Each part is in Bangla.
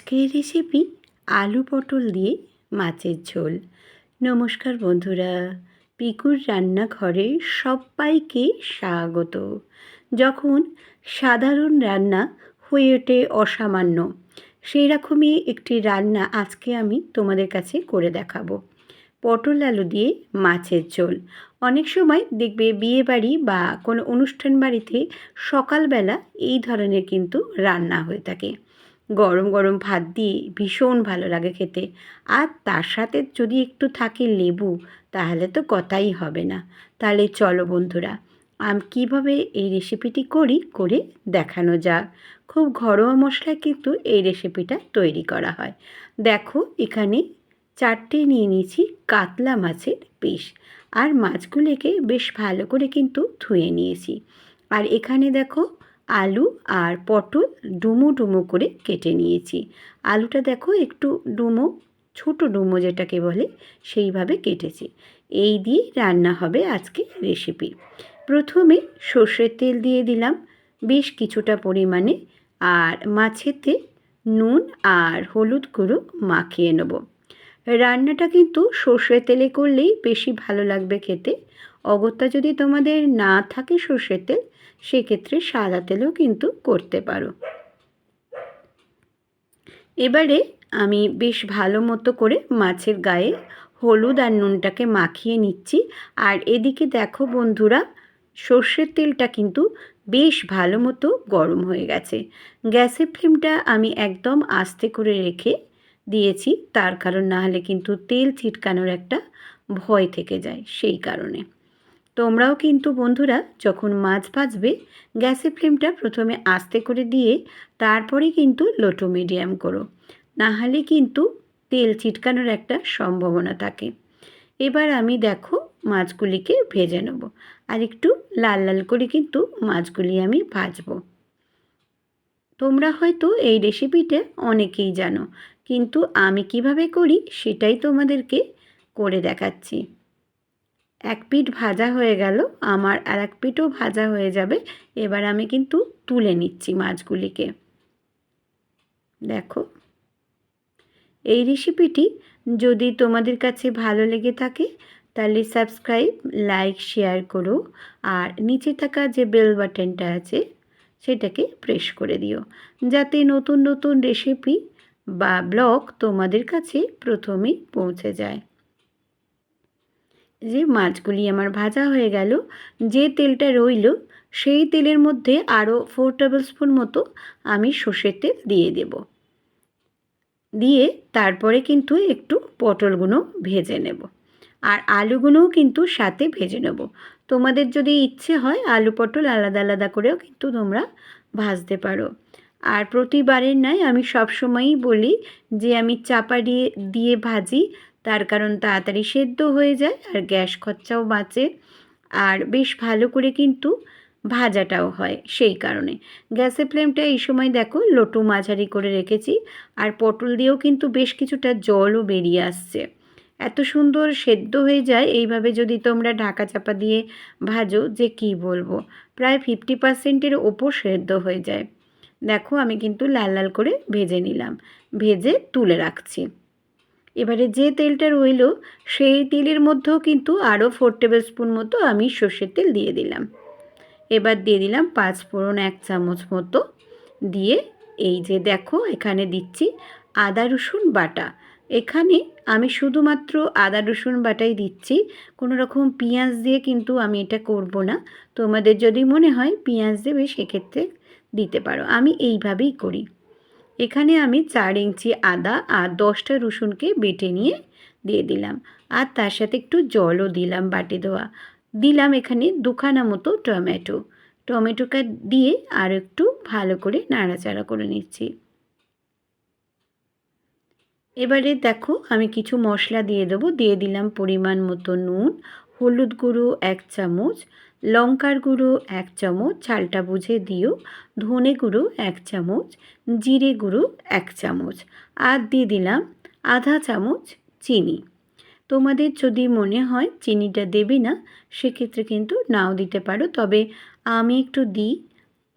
আজকের রেসিপি আলু পটল দিয়ে মাছের ঝোল। নমস্কার বন্ধুরা, পিকুর রান্নাঘরে সবাইকে স্বাগত। যখন সাধারণ রান্না হয়ে ওঠে অসামান্য, সেই রকমই একটি রান্না আজকে আমি তোমাদের কাছে করে দেখাবো। পটল আলু দিয়ে মাছের ঝোল। অনেক সময় দেখবে বিয়েবাড়ি বা কোনো অনুষ্ঠান বাড়িতে সকালবেলা এই ধরনের কিন্তু রান্না হয়ে থাকে। গরম গরম ভাত দিয়ে ভীষণ ভালো লাগে খেতে। আর তার সাথে যদি একটু থাকে লেবু, তাহলে তো কথাই হবে না। তাহলে চলো বন্ধুরা, আমি কীভাবে এই রেসিপিটি করে দেখানো যাক। খুব ঘরোয়া মশলায় কিন্তু এই রেসিপিটা তৈরি করা হয়। দেখো, এখানে 4টে নিয়ে নিয়েছি কাতলা মাছের পিস। আর মাছগুলোকে বেশ ভালো করে কিন্তু ধুয়ে নিয়েছি। আর এখানে দেখো, আলু আর পটল ডুমো ডুমো করে কেটে নিয়েছি। আলুটা দেখো একটু ডুমো, ছোটো ডুমো যেটাকে বলে, সেইভাবে কেটেছি। এই দিয়ে রান্না হবে আজকে রেসিপি। প্রথমে সর্ষের তেল দিয়ে দিলাম বেশ কিছুটা পরিমাণে, আর মাছেতে নুন আর হলুদ গুঁড়ো মাখিয়ে নেব। রান্নাটা কিন্তু সর্ষের তেলে করলেই বেশি ভালো লাগবে খেতে। অগত্যা যদি তোমাদের না থাকে সর্ষের তেল, সেক্ষেত্রে সাদা তেলেও কিন্তু করতে পারো। এবারে আমি বেশ ভালো মতো করে মাছের গায়ে হলুদ আর নুনটাকে মাখিয়ে নিচ্ছি। আর এদিকে দেখো বন্ধুরা, সর্ষের তেলটা কিন্তু বেশ ভালো মতো গরম হয়ে গেছে। গ্যাসের ফ্লেমটা আমি একদম আস্তে করে রেখে দিয়েছি, তার কারণ না হলে কিন্তু তেল ছিটকানোর একটা ভয় থেকে যায়, সেই কারণে। তোমরাও কিন্তু বন্ধুরা যখন মাছ ভাজবে, গ্যাসের ফ্লেমটা প্রথমে আস্তে করে দিয়ে তারপরে কিন্তু লো টু মিডিয়াম করো, না হলে কিন্তু তেল ছিটকানোর একটা সম্ভাবনা থাকে। এবার আমি দেখো মাছগুলিকে ভেজে নেব, আর একটু লাল লাল করে কিন্তু মাছগুলি আমি ভাজবো। তোমরা হয়তো এই রেসিপিটা অনেকেই জানো, কিন্তু আমি কিভাবে করি সেটাই তোমাদেরকে করে দেখাচ্ছি। এক পিঠ ভাজা হয়ে গেল আমার, আর এক পিঠও ভাজা হয়ে যাবে। এবার আমি কিন্তু তুলে নিচ্ছি মাছগুলিকে। দেখো, এই রেসিপিটি যদি তোমাদের কাছে ভালো লেগে থাকে, তাহলে সাবস্ক্রাইব, লাইক, শেয়ার করো। আর নিচে থাকা যে বেল বাটনটা আছে সেটাকে প্রেস করে দিও, যাতে নতুন নতুন রেসিপি বা ব্লগ তোমাদের কাছে প্রথমেই পৌঁছে যায়। যে মাছগুলি আমার ভাজা হয়ে গেল, যে তেলটা রইল সেই তেলের মধ্যে আরও 4 টেবিল স্পুন মতো আমি সর্ষের তেল দিয়ে দেব। দিয়ে তারপরে কিন্তু একটু পটলগুলো ভেজে নেব, আর আলুগুলোও কিন্তু সাথে ভেজে নেব। তোমাদের যদি ইচ্ছে হয় আলু পটল আলাদা আলাদা করেও কিন্তু তোমরা ভাজতে পারো। আর প্রতিবারের নয়, আমি সবসময়ই বলি যে আমি চাপা দিয়ে দিয়ে ভাজি, তার কারণ তাড়াতাড়ি সেদ্ধ হয়ে যায় আর গ্যাস খরচাও বাঁচে, আর বেশ ভালো করে কিন্তু ভাজাটাও হয়। সেই কারণে গ্যাসের ফ্লেমটা এই সময় দেখো লো টু মাঝারি করে রেখেছি। আর পটল দিয়েও কিন্তু বেশ কিছুটা জলও বেরিয়ে আসছে। এত সুন্দর সেদ্ধ হয়ে যায় এইভাবে যদি তোমরা ঢাকা চাপা দিয়ে ভাজো, যে কি বলবো, প্রায় 50%-এর ওপর সেদ্ধ হয়ে যায়। দেখো, আমি কিন্তু লাল লাল করে ভেজে নিলাম, ভেজে তুলে রাখছি। এবারে যে তেলটা রইল সেই তেলের মধ্যেও কিন্তু আরও 4 টেবিল স্পুন মতো আমি সর্ষের তেল দিয়ে দিলাম। এবার দিয়ে দিলাম 5 ফোড়ন 1 চামচ মতো, দিয়ে এই যে দেখো এখানে দিচ্ছি আদা রসুন বাটা। এখানে আমি শুধুমাত্র আদা রসুন বাটাই দিচ্ছি, কোনো রকম পেঁয়াজ দিয়ে কিন্তু আমি এটা করব না। তোমাদের যদি মনে হয় পেঁয়াজ দেবে, সেক্ষেত্রে দিতে পারো, আমি এইভাবেই করি। এখানে আমি 4 ইঞ্চি আদা আর 10টা রসুনকে বেটে নিয়ে দিয়ে দিলাম, আর তার সাথে একটু জলও দিলাম বাটি দেওয়া। দিলাম এখানে 2খানা মতো টমেটোটা দিয়ে আর একটু ভালো করে নাড়াচাড়া করে নিচ্ছি। এবারে দেখো আমি কিছু মশলা দিয়ে দেবো। দিয়ে দিলাম পরিমাণ মতো নুন, হলুদ গুঁড়ো 1 চামচ, লঙ্কার গুঁড়ো 1 চামচ, ঝালটা বুঝে দিও, ধনে গুঁড়ো 1 চামচ, জিরে গুঁড়ো 1 চামচ, আর দিয়ে দিলাম আধা চামচ চিনি। তোমাদের যদি মনে হয় চিনিটা দেবে না, সেক্ষেত্রে কিন্তু নাও দিতে পারো, তবে আমি একটু দিই।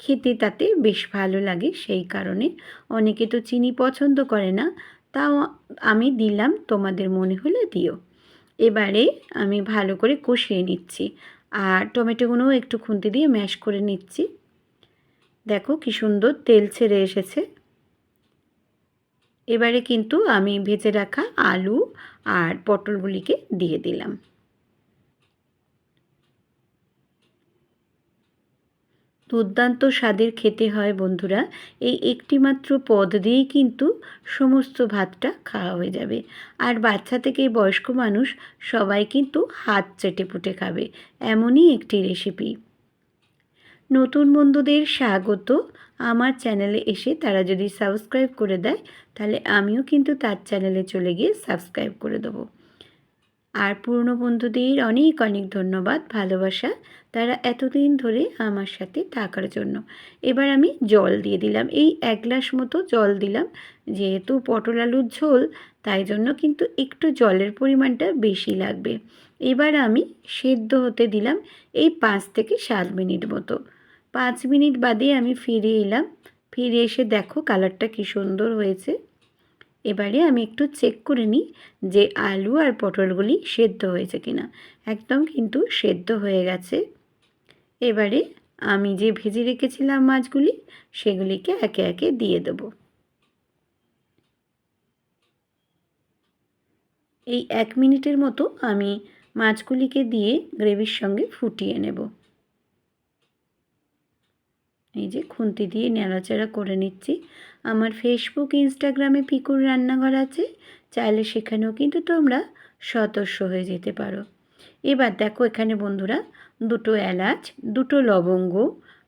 খেতে তাতে বেশ ভালো লাগে, সেই কারণে। অনেকে তো চিনি পছন্দ করে না, তাও আমি দিলাম, তোমাদের মনে হলে দিও। এবারে আমি ভালো করে কষিয়ে নিচ্ছি, আর টমেটোগুলোও একটু খুন্তি দিয়ে ম্যাশ করে নিচ্ছি। দেখো কি সুন্দর তেল ছেড়ে এসেছে। এবারে কিন্তু আমি ভেজে রাখা আলু আর পটলগুলিকে দিয়ে দিলাম। দুর্দান্ত স্বাদের খেতে হয় বন্ধুরা। এই একটি মাত্র পদ দিয়েই কিন্তু সমস্ত ভাতটা খাওয়া হয়ে যাবে। আর বাচ্চা থেকে বয়স্ক মানুষ সবাই কিন্তু হাত চেটেপুটে খাবে, এমনই একটি রেসিপি। নতুন বন্ধুদের স্বাগত। আমার চ্যানেলে এসে তারা যদি সাবস্ক্রাইব করে দেয়, তাহলে আমিও কিন্তু তার চ্যানেলে চলে গিয়ে সাবস্ক্রাইব করে দেবো। আর পুরনো বন্ধুদের অনেক অনেক ধন্যবাদ, ভালোবাসা, তারা এতদিন ধরে আমার সাথে থাকার জন্য। এবার আমি জল দিয়ে দিলাম, এই 1 গ্লাস মতো জল দিলাম। যেহেতু পটল আলুর ঝোল, তাই জন্য কিন্তু একটু জলের পরিমাণটা বেশি লাগবে। এবার আমি সেদ্ধ হতে দিলাম এই 5 থেকে 7 মিনিট মতো। 5 মিনিট বাদে আমি ফিরে এলাম। ফিরে এসে দেখো কালারটা কী সুন্দর হয়েছে। এবারে আমি একটু চেক করে নিই যে আলু আর পটলগুলি সেদ্ধ হয়েছে কিনা। একদম কিন্তু সেদ্ধ হয়ে গেছে। এবারে আমি যে ভেজে রেখেছিলাম মাছগুলি, সেগুলিকে একে একে দিয়ে দেবো। এই 1 মিনিটের মতো আমি মাছগুলিকে দিয়ে গ্রেভির সঙ্গে ফুটিয়ে নেব। এই যে খুন্তি দিয়ে নাড়াচাড়া করে নিচ্ছি। আমার ফেসবুক, ইনস্টাগ্রামে পিকুর রান্নাঘর আছে, চাইলে সেখানেও কিন্তু তোমরা সদস্য হয়ে যেতে পারো। এবার দেখো এখানে বন্ধুরা 2টো এলাচ, 2টো লবঙ্গ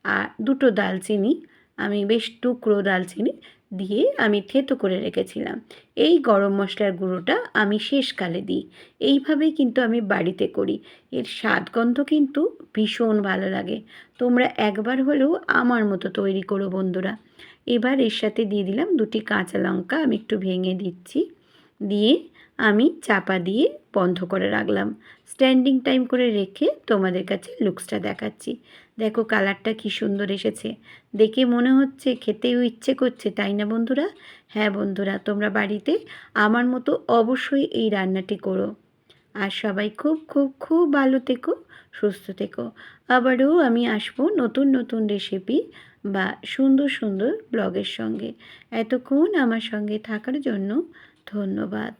আর 2টো দালচিনি, আমি বেশ টুকরো দালচিনি দিয়ে আমি থেতো করে রেখেছিলাম। এই গরম মশলার গুঁড়োটা আমি শেষকালে দিই। এইভাবেই কিন্তু আমি বাড়িতে করি। এর স্বাদ গন্ধ কিন্তু ভীষণ ভালো লাগে। তোমরা একবার হলেও আমার মতো তৈরি করো বন্ধুরা। এবার এর সাথে দিয়ে দিলাম 2টি কাঁচা লঙ্কা, আমি একটু ভেঙে দিচ্ছি। দিয়ে আমি চাপা দিয়ে বন্ধ করে রাখলাম। স্ট্যান্ডিং টাইম করে রেখে তোমাদের কাছে লুকসটা দেখাচ্ছি। দেখো কালারটা কী সুন্দর এসেছে। দেখে মনে হচ্ছে খেতেও ইচ্ছে করছে, তাই না বন্ধুরা? হ্যাঁ বন্ধুরা, তোমরা বাড়িতে আমার মতো অবশ্যই এই রান্নাটি করো। আর সবাই খুব খুব খুব ভালো থেকো, সুস্থ থেকো। আবারও আমি আসবো নতুন নতুন রেসিপি বা সুন্দর সুন্দর ব্লগের সঙ্গে। এতক্ষণ আমার সঙ্গে থাকার জন্য ধন্যবাদ।